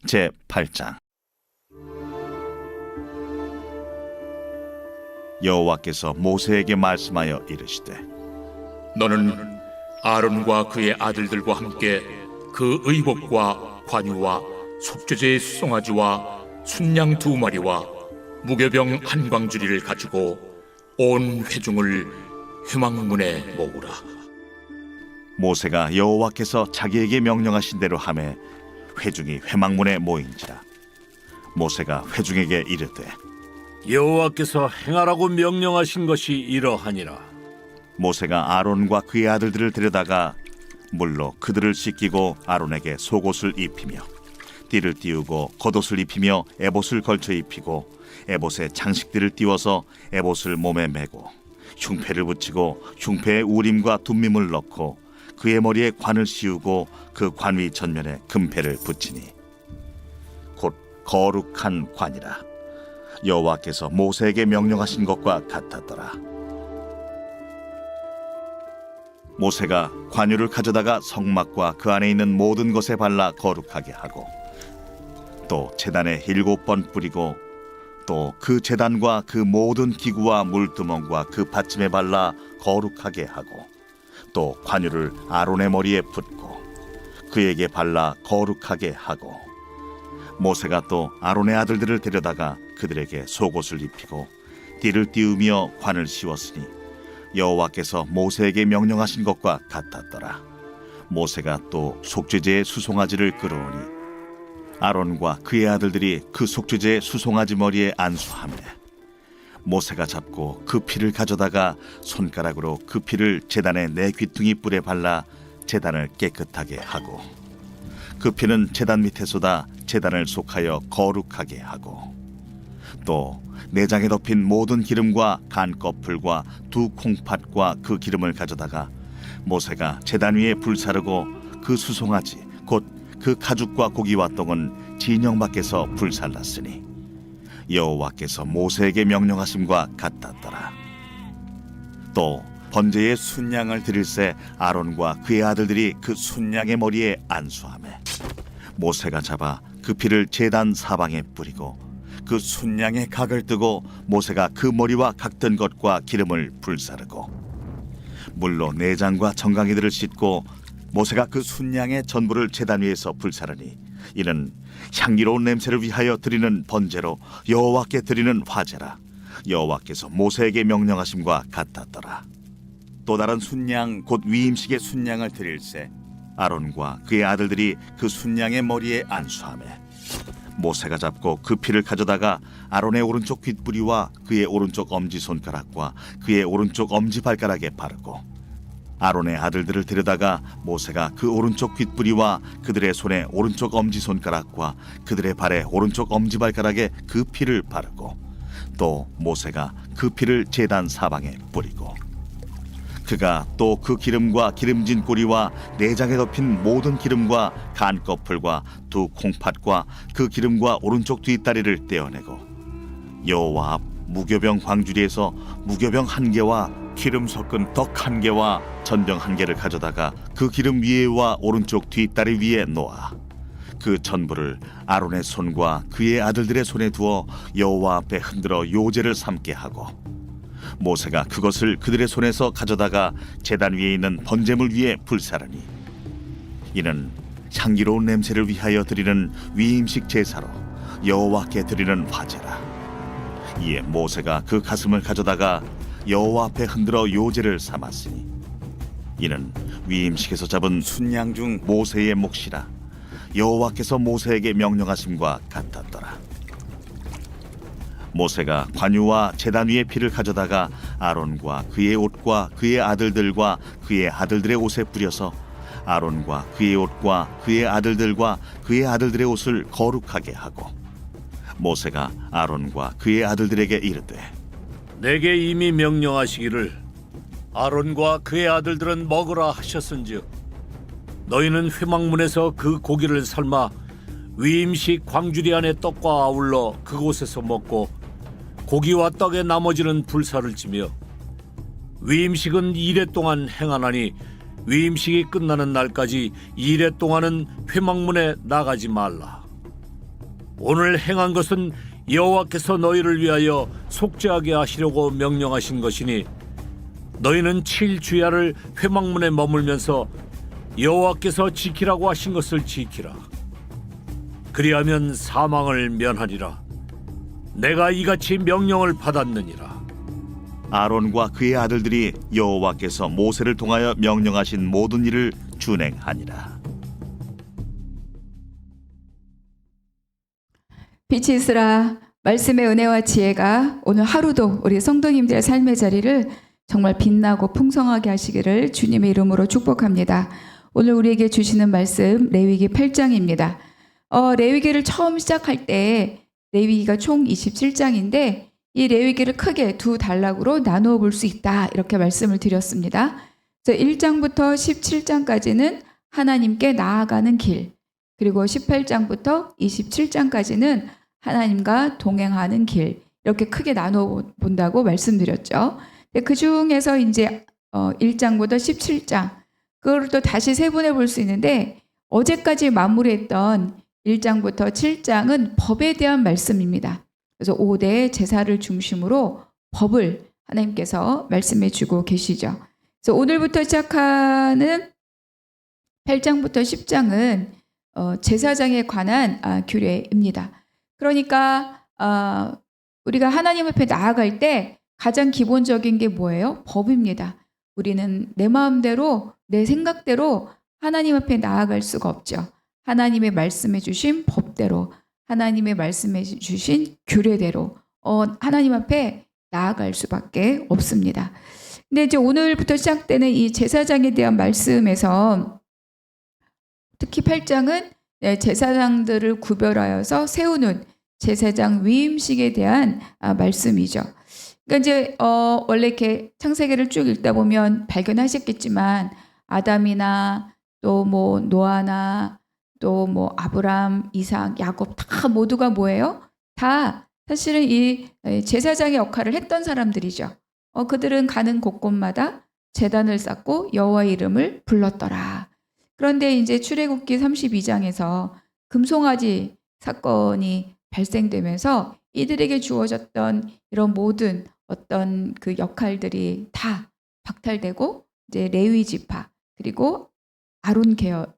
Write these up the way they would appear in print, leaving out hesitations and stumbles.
제8장. 여호와께서 모세에게 말씀하여 이르시되 너는 아론과 그의 아들들과 함께 그 의복과 관유와 속죄제의 수송아지와 순양 2마리와 무교병 한 광주리를 가지고 온 회중을 회막문에 모으라. 모세가 여호와께서 자기에게 명령하신 대로 하매 회중이 회막문에 모인지라. 모세가 회중에게 이르되 여호와께서 행하라고 명령하신 것이 이러하니라. 모세가 아론과 그의 아들들을 데려다가 물로 그들을 씻기고 아론에게 속옷을 입히며 띠를 띄우고 겉옷을 입히며 에봇을 걸쳐 입히고 에봇에 장식들을 띄워서 에봇을 몸에 메고 흉패를 붙이고 흉패에 우림과 둠밈을 넣고 그의 머리에 관을 씌우고 그 관 위 전면에 금패를 붙이니 곧 거룩한 관이라. 여호와께서 모세에게 명령하신 것과 같았더라. 모세가 관유를 가져다가 성막과 그 안에 있는 모든 것에 발라 거룩하게 하고 또 제단에 7번 뿌리고 또 그 제단과 그 모든 기구와 물두멍과 그 받침에 발라 거룩하게 하고 또 관유를 아론의 머리에 붓고 그에게 발라 거룩하게 하고 모세가 또 아론의 아들들을 데려다가 그들에게 속옷을 입히고 띠를 띄우며 관을 씌웠으니 여호와께서 모세에게 명령하신 것과 같았더라. 모세가 또 속죄제의 수송아지를 끌어오니 아론과 그의 아들들이 그 속죄제의 수송아지 머리에 안수하며 모세가 잡고 그 피를 가져다가 손가락으로 그 피를 제단의 4귀퉁이 뿔에 발라 제단을 깨끗하게 하고 그 피는 제단 밑에 쏟아 제단을 속하여 거룩하게 하고 또 내장에 덮인 모든 기름과 간꺼풀과 2 콩팥과 그 기름을 가져다가 모세가 제단 위에 불사르고 그 수송아지 곧 그 가죽과 고기와 똥은 진영 밖에서 불살랐으니 여호와께서 모세에게 명령하심과 같았더라. 또 번제의 순양을 드릴새 아론과 그의 아들들이 그 순양의 머리에 안수하며 모세가 잡아 그 피를 제단 사방에 뿌리고 그 순양의 각을 뜨고 모세가 그 머리와 각든 것과 기름을 불사르고 물로 내장과 정강이들을 씻고 모세가 그 순양의 전부를 제단 위에서 불사르니 이는 향기로운 냄새를 위하여 드리는 번제로 여호와께 드리는 화제라. 여호와께서 모세에게 명령하심과 같았더라. 또 다른 순양 곧 위임식의 순양을 드릴새 아론과 그의 아들들이 그 순양의 머리에 안수하며 모세가 잡고 그 피를 가져다가 아론의 오른쪽 귓부리와 그의 오른쪽 엄지손가락과 그의 오른쪽 엄지발가락에 바르고 아론의 아들들을 데려다가 모세가 그 오른쪽 귓부리와 그들의 손에 오른쪽 엄지손가락과 그들의 발에 오른쪽 엄지발가락에 그 피를 바르고 또 모세가 그 피를 제단 사방에 뿌리고 그가 또 그 기름과 기름진 꼬리와 내장에 덮인 모든 기름과 간꺼풀과 2 콩팥과 그 기름과 오른쪽 뒷다리를 떼어내고 여호와 앞 무교병 광주리에서 무교병 1개와 기름 섞은 떡 1개와 전병 1개를 가져다가 그 기름 위에와 오른쪽 뒷다리 위에 놓아 그 전부를 아론의 손과 그의 아들들의 손에 두어 여호와 앞에 흔들어 요제를 삼게 하고 모세가 그것을 그들의 손에서 가져다가 제단 위에 있는 번제물 위에 불사르니 이는 향기로운 냄새를 위하여 드리는 위임식 제사로 여호와께 드리는 화제라. 이에 모세가 그 가슴을 가져다가 여호와 앞에 흔들어 요제를 삼았으니 이는 위임식에서 잡은 순양 중 모세의 몫이라. 여호와께서 모세에게 명령하심과 같았더라. 모세가 관유와 제단 위의 피를 가져다가 아론과 그의 옷과 그의 아들들과 그의 아들들의 옷에 뿌려서 아론과 그의 옷과 그의 아들들과 그의 아들들의 옷을 거룩하게 하고 모세가 아론과 그의 아들들에게 이르되 내게 이미 명령하시기를 아론과 그의 아들들은 먹으라 하셨은즉 너희는 회막문에서 그 고기를 삶아 위임식 광주리 안의 떡과 아울러 그곳에서 먹고 고기와 떡의 나머지는 불사를 지며 위임식은 2례 동안 행하나니 위임식이 끝나는 날까지 2례 동안은 회막문에 나가지 말라. 오늘 행한 것은 여호와께서 너희를 위하여 속죄하게 하시려고 명령하신 것이니 너희는 7주야를 회막문에 머물면서 여호와께서 지키라고 하신 것을 지키라. 그리하면 사망을 면하리라. 내가 이같이 명령을 받았느니라. 아론과 그의 아들들이 여호와께서 모세를 통하여 명령하신 모든 일을 준행하니라. 빛이 있으라. 말씀의 은혜와 지혜가 오늘 하루도 우리 성도님들의 삶의 자리를 정말 빛나고 풍성하게 하시기를 주님의 이름으로 축복합니다. 오늘 우리에게 주시는 말씀 레위기 8장입니다. 레위기를 처음 시작할 때 레위기가 총 27장인데 이 레위기를 크게 두 단락으로 나누어 볼 수 있다, 이렇게 말씀을 드렸습니다. 1장부터 17장까지는 하나님께 나아가는 길, 그리고 18장부터 27장까지는 하나님과 동행하는 길, 이렇게 크게 나누어 본다고 말씀드렸죠. 그 중에서 이제 1장부터 17장, 그걸 또 다시 세분해 볼 수 있는데 어제까지 마무리했던 1장부터 7장은 법에 대한 말씀입니다. 그래서 5대 제사를 중심으로 법을 하나님께서 말씀해 주고 계시죠. 그래서 오늘부터 시작하는 8장부터 10장은 제사장에 관한 규례입니다. 그러니까 우리가 하나님 앞에 나아갈 때 가장 기본적인 게 뭐예요? 법입니다. 우리는 내 마음대로, 내 생각대로 하나님 앞에 나아갈 수가 없죠. 하나님의 말씀해 주신 법대로, 하나님의 말씀해 주신 규례대로 하나님 앞에 나아갈 수밖에 없습니다. 근데 이제 오늘부터 시작되는 이 제사장에 대한 말씀에서 특히 8장은 제사장들을 구별하여서 세우는 제사장 위임식에 대한 말씀이죠. 그러니까 이제 원래 이렇게 창세기를 쭉 읽다 보면 발견하셨겠지만 아담이나 또 뭐 노아나 또 뭐 아브람, 이삭, 야곱 다 모두가 뭐예요? 다 사실은 이 제사장의 역할을 했던 사람들이죠. 그들은 가는 곳곳마다 제단을 쌓고 여호와의 이름을 불렀더라. 그런데 이제 출애굽기 32장에서 금송아지 사건이 발생되면서 이들에게 주어졌던 이런 모든 어떤 그 역할들이 다 박탈되고 이제 레위 지파 그리고 아론 계열,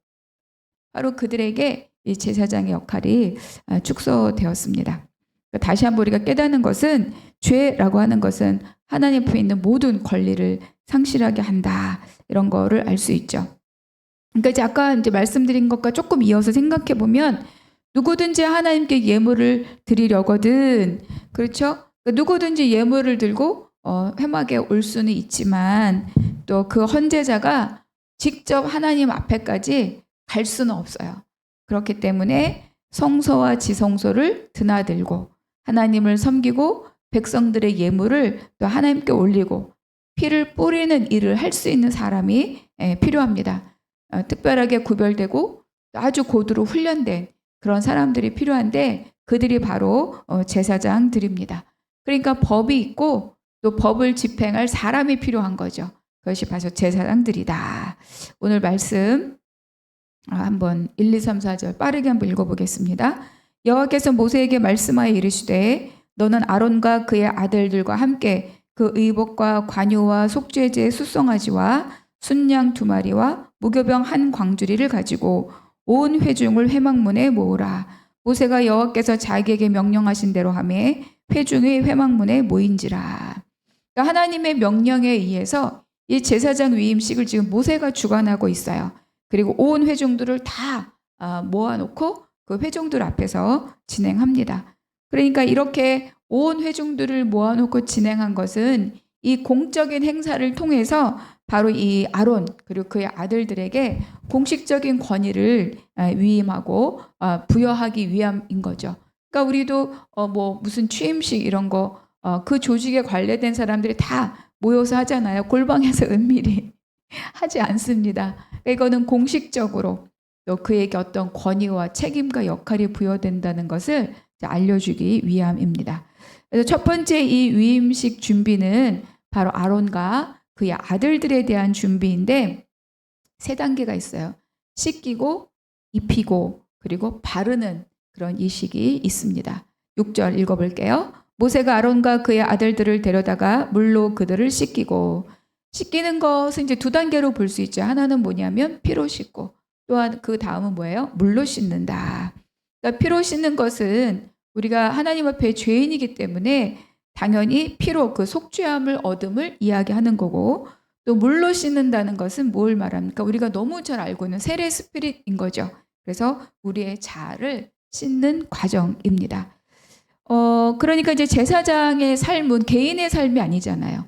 바로 그들에게 이 제사장의 역할이 축소되었습니다. 다시 한번 우리가 깨닫는 것은 죄라고 하는 것은 하나님 앞에 있는 모든 권리를 상실하게 한다, 이런 거를 알 수 있죠. 그러니까 이제 아까 이제 말씀드린 것과 조금 이어서 생각해 보면 누구든지 하나님께 예물을 드리려거든, 그렇죠? 누구든지 예물을 들고 회막에 올 수는 있지만 또 그 헌제자가 직접 하나님 앞에까지 갈 수는 없어요. 그렇기 때문에 성소와 지성소를 드나들고 하나님을 섬기고 백성들의 예물을 또 하나님께 올리고 피를 뿌리는 일을 할 수 있는 사람이 필요합니다. 특별하게 구별되고 아주 고도로 훈련된 그런 사람들이 필요한데 그들이 바로 제사장들입니다. 그러니까 법이 있고 또 법을 집행할 사람이 필요한 거죠. 그것이 바로 제사장들이다. 오늘 말씀 한번 1, 2, 3, 4절 빠르게 한번 읽어보겠습니다. 여호와께서 모세에게 말씀하여 이르시되 너는 아론과 그의 아들들과 함께 그 의복과 관유와 속죄제의 숫송아지와 순양 2마리와 무교병 1광주리를 가지고 온 회중을 회막문에 모으라. 모세가 여호와께서 자기에게 명령하신 대로 하며 회중이 회막문에 모인지라. 그러니까 하나님의 명령에 의해서 이 제사장 위임식을 지금 모세가 주관하고 있어요. 그리고 온 회중들을 다 모아놓고 그 회중들 앞에서 진행합니다. 그러니까 이렇게 온 회중들을 모아놓고 진행한 것은 이 공적인 행사를 통해서 바로 이 아론 그리고 그의 아들들에게 공식적인 권위를 위임하고 부여하기 위함인 거죠. 그러니까 우리도 뭐 무슨 취임식 이런 거 그 조직에 관련된 사람들이 다 모여서 하잖아요. 골방에서 은밀히 하지 않습니다. 그러니까 이거는 공식적으로 또 그에게 어떤 권위와 책임과 역할이 부여된다는 것을 알려주기 위함입니다. 그래서 첫 번째 이 위임식 준비는 바로 아론과 그의 아들들에 대한 준비인데 3단계가 있어요. 씻기고 입히고 그리고 바르는 그런 이식이 있습니다. 6절 읽어볼게요. 모세가 아론과 그의 아들들을 데려다가 물로 그들을 씻기고, 씻기는 것은 이제 두 단계로 볼 수 있죠. 하나는 뭐냐면 피로 씻고, 또한 그 다음은 뭐예요? 물로 씻는다. 그러니까 피로 씻는 것은 우리가 하나님 앞에 죄인이기 때문에 당연히 피로 그 속죄함을 얻음을 이야기하는 거고, 또 물로 씻는다는 것은 뭘 말합니까? 우리가 너무 잘 알고 있는 세례 스피릿인 거죠. 그래서 우리의 자아를 씻는 과정입니다. 그러니까 이제 제사장의 삶은 개인의 삶이 아니잖아요.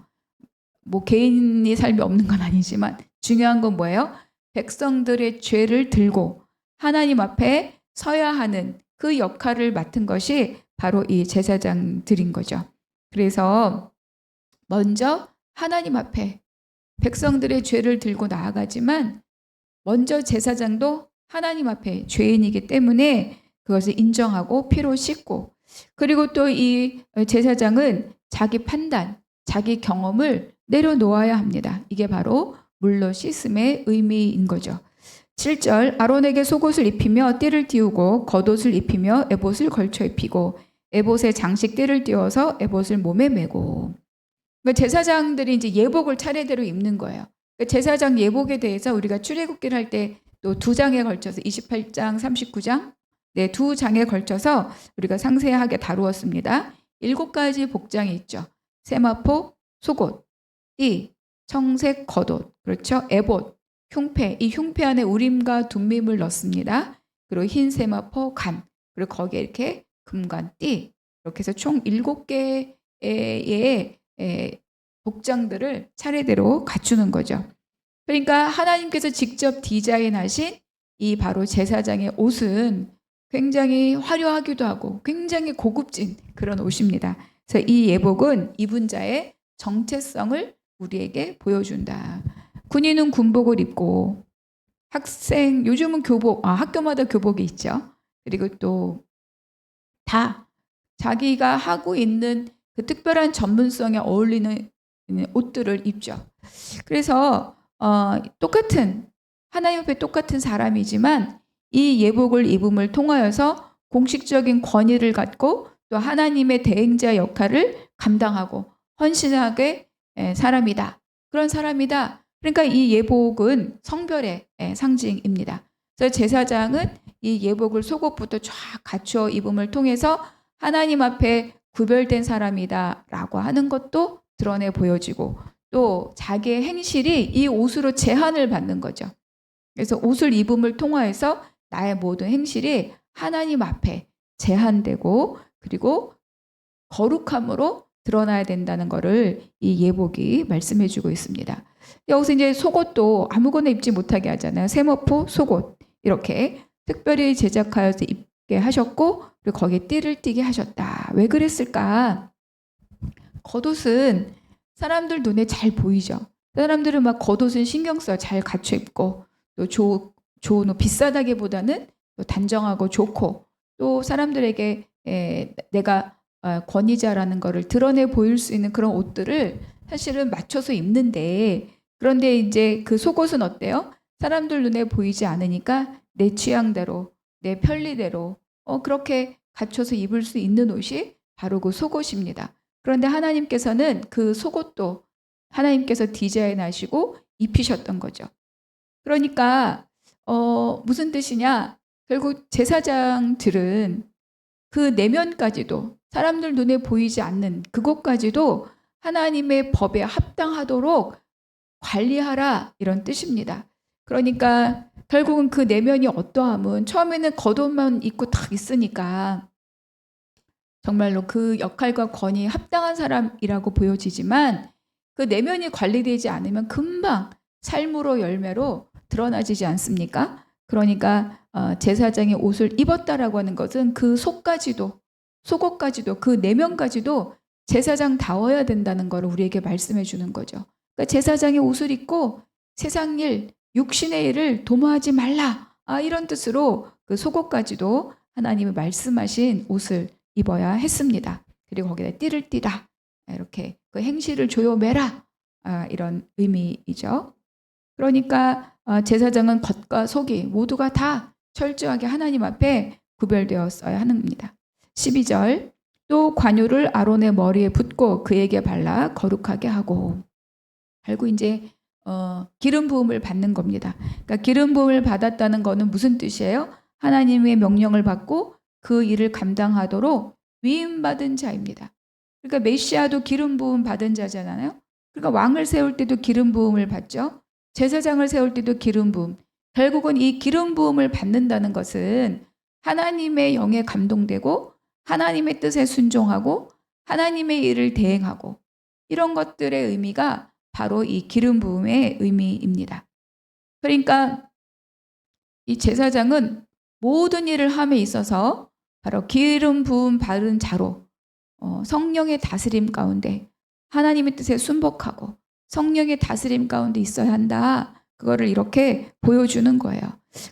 뭐 개인의 삶이 없는 건 아니지만 중요한 건 뭐예요? 백성들의 죄를 들고 하나님 앞에 서야 하는 그 역할을 맡은 것이 바로 이 제사장들인 거죠. 그래서 먼저 하나님 앞에 백성들의 죄를 들고 나아가지만 먼저 제사장도 하나님 앞에 죄인이기 때문에 그것을 인정하고 피로 씻고, 그리고 또 이 제사장은 자기 판단, 자기 경험을 내려놓아야 합니다. 이게 바로 물로 씻음의 의미인 거죠. 7절 아론에게 속옷을 입히며 띠를 띄우고 겉옷을 입히며 에봇을 걸쳐 입히고 에봇에 장식 띠를 띄워서 에봇을 몸에 메고. 그러니까 제사장들이 이제 예복을 차례대로 입는 거예요. 그러니까 제사장 예복에 대해서 우리가 출애굽기를 할 때 또 2장에 걸쳐서 28장, 39장 네, 2장에 걸쳐서 우리가 상세하게 다루었습니다. 7가지 복장이 있죠. 세마포, 속옷, 띠, 청색 겉옷, 그렇죠? 에봇, 흉패, 이 흉패 안에 우림과 둠밈을 넣습니다. 그리고 흰 세마포, 간, 그리고 거기에 이렇게 금관, 띠, 이렇게 해서 총 7개의 복장들을 차례대로 갖추는 거죠. 그러니까 하나님께서 직접 디자인하신 이 바로 제사장의 옷은 굉장히 화려하기도 하고 굉장히 고급진 그런 옷입니다. 그래서 이 예복은 입은 자의 정체성을 우리에게 보여준다. 군인은 군복을 입고, 학생, 요즘은 교복, 학교마다 교복이 있죠. 그리고 또 다 자기가 하고 있는 그 특별한 전문성에 어울리는 옷들을 입죠. 그래서 똑같은 하나님 앞에 똑같은 사람이지만 이 예복을 입음을 통하여서 공식적인 권위를 갖고 또 하나님의 대행자 역할을 감당하고 헌신하게 사람이다. 그런 사람이다. 그러니까 이 예복은 성별의 상징입니다. 그래서 제사장은 이 예복을 속옷부터 쫙 갖추어 입음을 통해서 하나님 앞에 구별된 사람이다라고 하는 것도 드러내 보여지고, 또 자기의 행실이 이 옷으로 제한을 받는 거죠. 그래서 옷을 입음을 통하여서 나의 모든 행실이 하나님 앞에 제한되고 그리고 거룩함으로 드러나야 된다는 것을 이 예복이 말씀해 주고 있습니다. 여기서 이제 속옷도 아무거나 입지 못하게 하잖아요. 세마포, 속옷 이렇게 특별히 제작하여서 입게 하셨고, 그리고 거기에 띠를 띠게 하셨다. 왜 그랬을까? 겉옷은 사람들 눈에 잘 보이죠. 사람들은 막 겉옷은 신경 써 잘 갖춰 입고, 또 좋은 옷, 비싸다기보다는 또 단정하고 좋고, 또 사람들에게 내가 권위자라는 것을 드러내 보일 수 있는 그런 옷들을 사실은 맞춰서 입는데, 그런데 이제 그 속옷은 어때요? 사람들 눈에 보이지 않으니까 내 취향대로, 내 편리대로 그렇게 갖춰서 입을 수 있는 옷이 바로 그 속옷입니다. 그런데 하나님께서는 그 속옷도 하나님께서 디자인하시고 입히셨던 거죠. 그러니까 무슨 뜻이냐? 결국 제사장들은 그 내면까지도 사람들 눈에 보이지 않는 그것까지도 하나님의 법에 합당하도록 관리하라, 이런 뜻입니다. 그러니까 결국은 그 내면이 어떠함은 처음에는 겉옷만 입고 딱 있으니까 정말로 그 역할과 권위에 합당한 사람이라고 보여지지만, 그 내면이 관리되지 않으면 금방 삶으로 열매로 드러나지지 않습니까? 그러니까 제사장의 옷을 입었다라고 하는 것은 그 속까지도, 속옷까지도, 그 내면까지도 제사장다워야 된다는 것을 우리에게 말씀해 주는 거죠. 그러니까 제사장의 옷을 입고 세상 일, 육신의 일을 도모하지 말라, 이런 뜻으로 그 속옷까지도 하나님이 말씀하신 옷을 입어야 했습니다. 그리고 거기다 띠를 띠다, 이렇게 그 행실을 조여매라, 이런 의미이죠. 그러니까 제사장은 겉과 속이 모두가 다 철저하게 하나님 앞에 구별되었어야 합니다. 12절 또 관유를 아론의 머리에 붓고 그에게 발라 거룩하게 하고 결국 이제 기름 부음을 받는 겁니다. 그러니까 기름 부음을 받았다는 거는 무슨 뜻이에요? 하나님의 명령을 받고 그 일을 감당하도록 위임받은 자입니다. 그러니까 메시아도 기름 부음 받은 자잖아요. 그러니까 왕을 세울 때도 기름 부음을 받죠. 제사장을 세울 때도 기름 부음. 결국은 이 기름 부음을 받는다는 것은 하나님의 영에 감동되고 하나님의 뜻에 순종하고 하나님의 일을 대행하고 이런 것들의 의미가 바로 이 기름 부음의 의미입니다. 그러니까 이 제사장은 모든 일을 함에 있어서 바로 기름 부음 받은 자로 성령의 다스림 가운데 하나님의 뜻에 순복하고 성령의 다스림 가운데 있어야 한다. 그거를 이렇게 보여주는 거예요.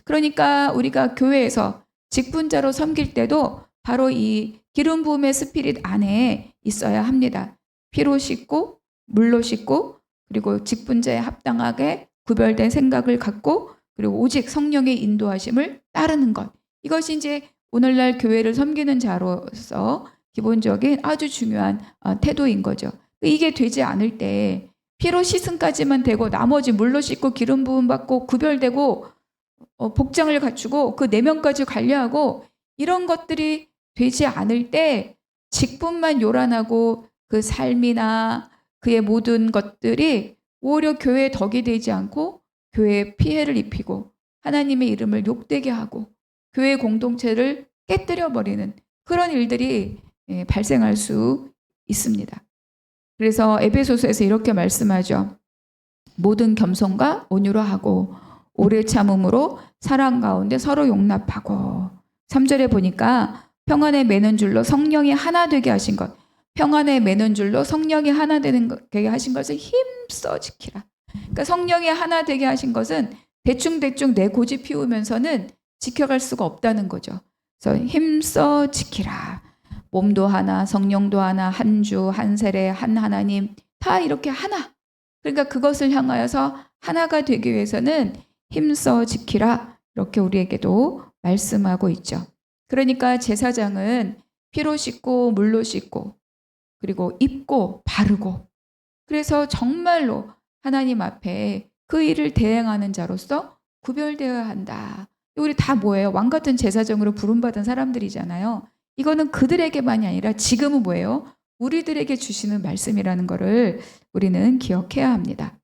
그러니까 우리가 교회에서 직분자로 섬길 때도 바로 이 기름 부음의 스피릿 안에 있어야 합니다. 피로 씻고 물로 씻고 그리고 직분자에 합당하게 구별된 생각을 갖고 그리고 오직 성령의 인도하심을 따르는 것. 이것이 이제 오늘날 교회를 섬기는 자로서 기본적인 아주 중요한 태도인 거죠. 이게 되지 않을 때 피로 씻음까지만 되고 나머지 물로 씻고 기름 부음 받고 구별되고 복장을 갖추고 그 내면까지 관리하고 이런 것들이 되지 않을 때 직분만 요란하고 그 삶이나 그의 모든 것들이 오히려 교회에 덕이 되지 않고 교회에 피해를 입히고 하나님의 이름을 욕되게 하고 교회 공동체를 깨뜨려 버리는 그런 일들이 발생할 수 있습니다. 그래서 에베소서에서 이렇게 말씀하죠. 모든 겸손과 온유로 하고 오래 참음으로 사랑 가운데 서로 용납하고 3절에 보니까 평안에 매는 줄로 성령이 하나 되게 하신 것 평안에 매는 줄로 성령이 하나 되게 하신 것을 힘써 지키라. 그러니까 성령이 하나 되게 하신 것은 대충대충 내 고집 피우면서는 지켜갈 수가 없다는 거죠. 그래서 힘써 지키라. 몸도 하나, 성령도 하나, 한 주, 한 세례, 한 하나님 다 이렇게 하나. 그러니까 그것을 향하여서 하나가 되기 위해서는 힘써 지키라. 이렇게 우리에게도 말씀하고 있죠. 그러니까 제사장은 피로 씻고 물로 씻고 그리고 입고 바르고 그래서 정말로 하나님 앞에 그 일을 대행하는 자로서 구별되어야 한다. 우리 다 뭐예요? 왕 같은 제사장으로 부름받은 사람들이잖아요. 이거는 그들에게만이 아니라 지금은 뭐예요? 우리들에게 주시는 말씀이라는 것을 우리는 기억해야 합니다.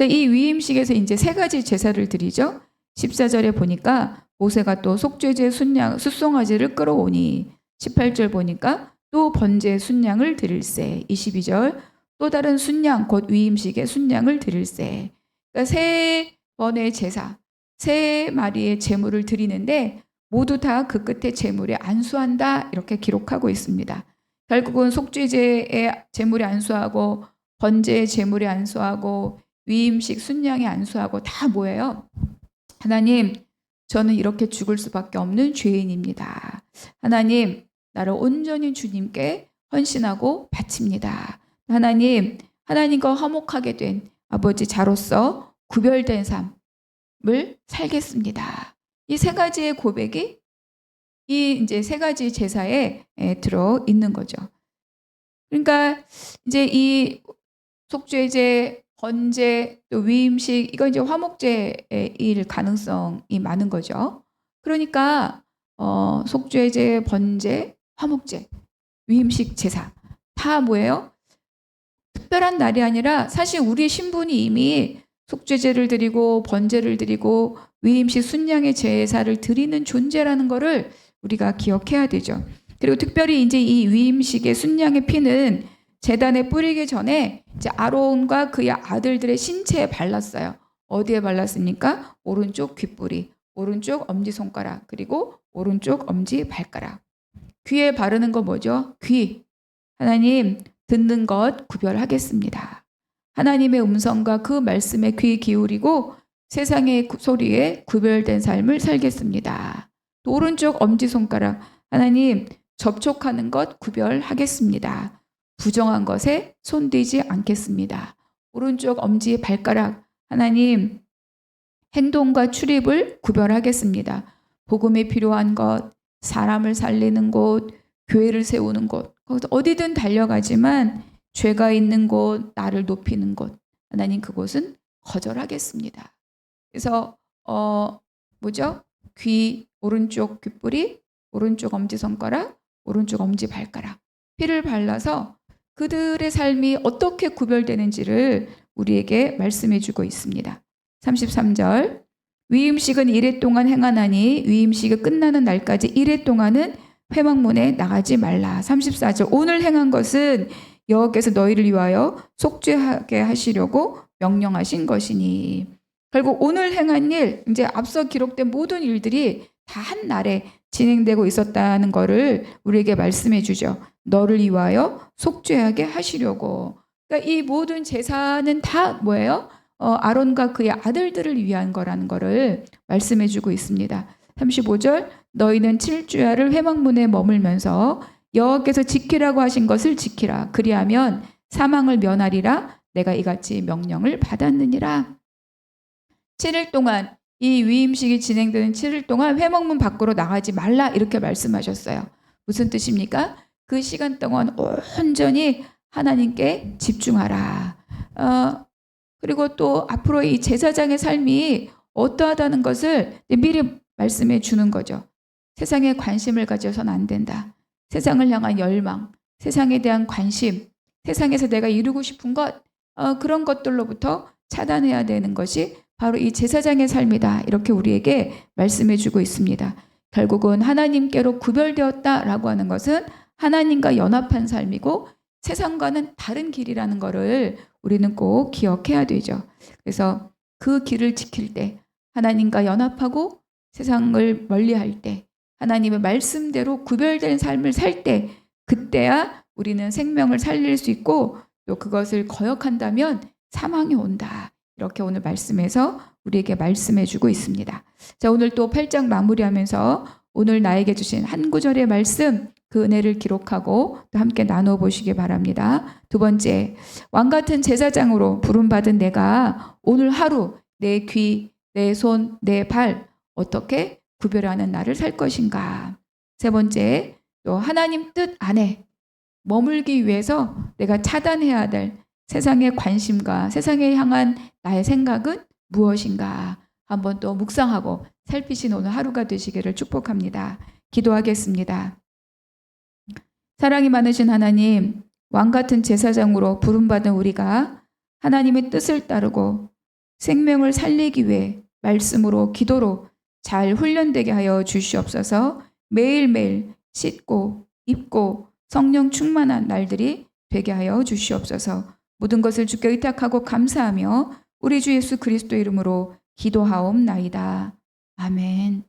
이 위임식에서 이제 세 가지 제사를 드리죠. 14절에 보니까 모세가 또 속죄제 순양 숫송아지를 끌어오니 18절 보니까 또 번제 순양을 드릴세 22절 또 다른 순양 곧 위임식의 순양을 드릴세 그러니까 세 번의 제사 세 마리의 제물을 드리는데 모두 다 그 끝에 제물에 안수한다 이렇게 기록하고 있습니다. 결국은 속죄제의 제물에 안수하고 번제의 제물에 안수하고 위임식 순양에 안수하고 다 뭐예요? 하나님 저는 이렇게 죽을 수밖에 없는 죄인입니다. 하나님 나를 온전히 주님께 헌신하고 바칩니다. 하나님 하나님과 화목하게 된 아버지 자로서 구별된 삶을 살겠습니다. 이 세 가지의 고백이 이 이제 세 가지 제사에 들어 있는 거죠. 그러니까 이제 이 속죄제, 번제, 또 위임식 이건 이제 화목제일 가능성이 많은 거죠. 그러니까 속죄제, 번제, 화목제, 위임식 제사 다 뭐예요? 특별한 날이 아니라 사실 우리 신분이 이미 속죄제를 드리고 번제를 드리고 위임식 순양의 제사를 드리는 존재라는 것을 우리가 기억해야 되죠. 그리고 특별히 이제 이 위임식의 순양의 피는 제단에 뿌리기 전에 이제 아론과 그의 아들들의 신체에 발랐어요. 어디에 발랐습니까? 오른쪽 귓뿌리, 오른쪽 엄지손가락, 그리고 오른쪽 엄지 발가락. 귀에 바르는 거 뭐죠? 귀. 하나님 듣는 것 구별하겠습니다. 하나님의 음성과 그 말씀에 귀 기울이고 세상의 소리에 구별된 삶을 살겠습니다. 또 오른쪽 엄지손가락 하나님 접촉하는 것 구별하겠습니다. 부정한 것에 손대지 않겠습니다. 오른쪽 엄지 발가락 하나님 행동과 출입을 구별하겠습니다. 복음에 필요한 것, 사람을 살리는 곳, 교회를 세우는 곳, 거기서 어디든 달려가지만 죄가 있는 곳, 나를 높이는 곳, 하나님 그곳은 거절하겠습니다. 그래서 뭐죠? 귀 오른쪽 귓불이, 오른쪽 엄지손가락, 오른쪽 엄지발가락 피를 발라서 그들의 삶이 어떻게 구별되는지를 우리에게 말씀해 주고 있습니다. 33절 위임식은 이래 동안 행하나니 위임식이 끝나는 날까지 이래 동안은 회막문에 나가지 말라. 34절 오늘 행한 것은 여호와께서 너희를 위하여 속죄하게 하시려고 명령하신 것이니. 결국 오늘 행한 일, 이제 앞서 기록된 모든 일들이 다 한 날에 진행되고 있었다는 것을 우리에게 말씀해 주죠. 너를 위하여 속죄하게 하시려고. 그러니까 이 모든 제사는 다 뭐예요? 아론과 그의 아들들을 위한 거라는 것을 말씀해 주고 있습니다. 35절 너희는 7주야를 회막문에 머물면서 여호와께서 지키라고 하신 것을 지키라. 그리하면 사망을 면하리라. 내가 이같이 명령을 받았느니라. 7일 동안 이 위임식이 진행되는 7일 동안 회막문 밖으로 나가지 말라 이렇게 말씀하셨어요. 무슨 뜻입니까? 그 시간 동안 온전히 하나님께 집중하라. 그리고 또 앞으로 이 제사장의 삶이 어떠하다는 것을 미리 말씀해 주는 거죠. 세상에 관심을 가져서는 안 된다. 세상을 향한 열망, 세상에 대한 관심, 세상에서 내가 이루고 싶은 것, 그런 것들로부터 차단해야 되는 것이 바로 이 제사장의 삶이다. 이렇게 우리에게 말씀해 주고 있습니다. 결국은 하나님께로 구별되었다라고 하는 것은 하나님과 연합한 삶이고 세상과는 다른 길이라는 것을 우리는 꼭 기억해야 되죠. 그래서 그 길을 지킬 때 하나님과 연합하고 세상을 멀리할 때 하나님의 말씀대로 구별된 삶을 살 때 그때야 우리는 생명을 살릴 수 있고 또 그것을 거역한다면 사망이 온다. 이렇게 오늘 말씀에서 우리에게 말씀해 주고 있습니다. 자, 오늘 또 8장 마무리하면서 오늘 나에게 주신 한 구절의 말씀 그 은혜를 기록하고 또 함께 나눠보시기 바랍니다. 두 번째, 왕같은 제사장으로 부름받은 내가 오늘 하루 내 귀, 내 손, 내 발 어떻게 구별하는 날을 살 것인가. 세 번째, 또 하나님 뜻 안에 머물기 위해서 내가 차단해야 될 세상의 관심과 세상에 향한 나의 생각은 무엇인가. 한번 또 묵상하고 살피신 오늘 하루가 되시기를 축복합니다. 기도하겠습니다. 사랑이 많으신 하나님, 왕같은 제사장으로 부름받은 우리가 하나님의 뜻을 따르고 생명을 살리기 위해 말씀으로 기도로 잘 훈련되게 하여 주시옵소서. 매일매일 씻고 입고 성령 충만한 날들이 되게 하여 주시옵소서. 모든 것을 주께 의탁하고 감사하며 우리 주 예수 그리스도 이름으로 기도하옵나이다. 아멘.